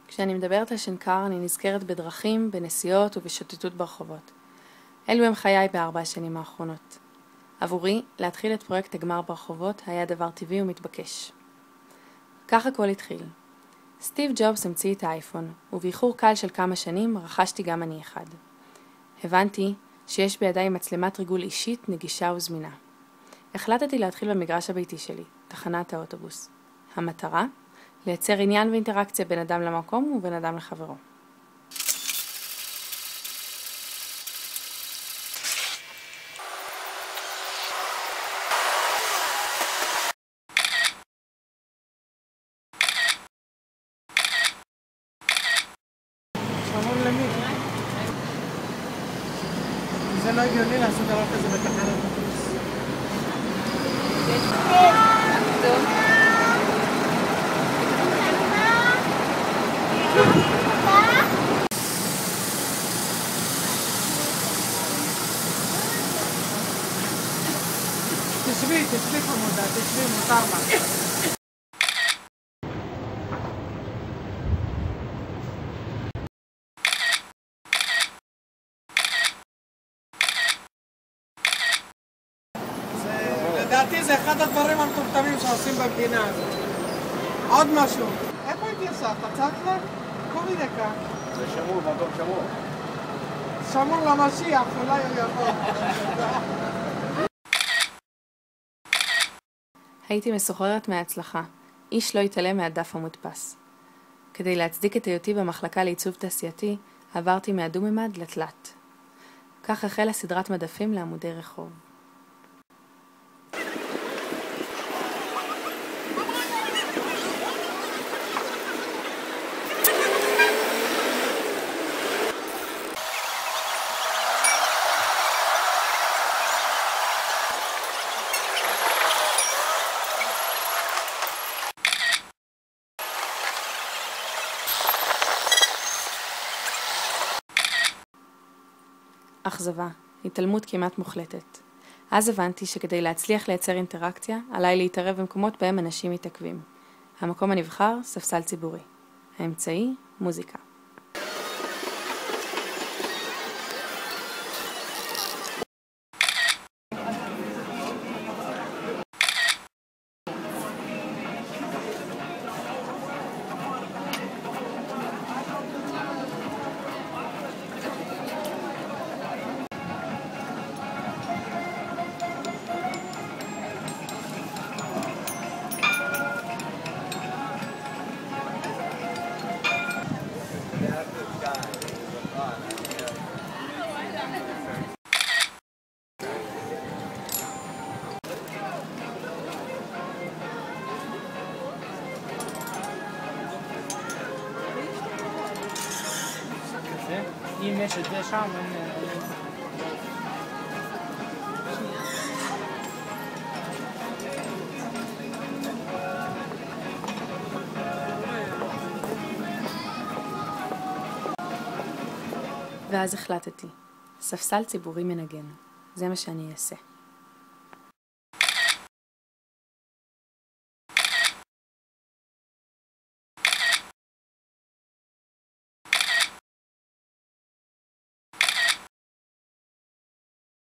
כשאני מדברת על שנקר, אני נזכרת בדרכים, בנסיעות ובשוטטות ברחובות. אלו הם חיי ב4 השנים האחרונות. עבורי, להתחיל את פרויקט הגמר ברחובות היה דבר טבעי ומתבקש. כך הכל התחיל. סטיב ג'ובס המציא את האייפון, ובאיחור קל של כמה שנים רכשתי גם אני אחד. הבנתי שיש בידיי מצלמת ריגול אישית, נגישה וזמינה. החלטתי להתחיל במגרש הביתי שלי, תחנת האוטובוס. המטרה? לייצר עניין ואינטראקציה בין אדם למקום ובין אדם לחברו. שמון למי? זה לא הגיוני לעשות דבר כזה בתחנת אוטובוס. תשבי חמודה, תשבי, מותר לך. לדעתי זה אחד הדברים המטומטמים שעושים במדינה הזאת. עוד משהו. איפה הייתי עושה? חצת לך? קורי דקה. זה שמור, מקום שמור. שמור למשיח, אולי הוא יבוא. הייתי מסוחררת מההצלחה. איש לא התעלם מהדף המודפס. כדי להצדיק את היותי במחלקה לעיצוב תעשייתי, עברתי מהדו-ממד לתלת. כך החלה סדרת מדפים לעמודי רחוב. אכזבה, התעלמות כמעט מוחלטת. אז הבנתי שכדי להצליח לייצר אינטראקציה, עליי להתערב במקומות בהם אנשים מתעכבים. המקום הנבחר, ספסל ציבורי. האמצעי, מוזיקה. אם יש את זה שם, ואז החלטתי, ספסל ציבורי מנגן. זה מה שאני אעשה.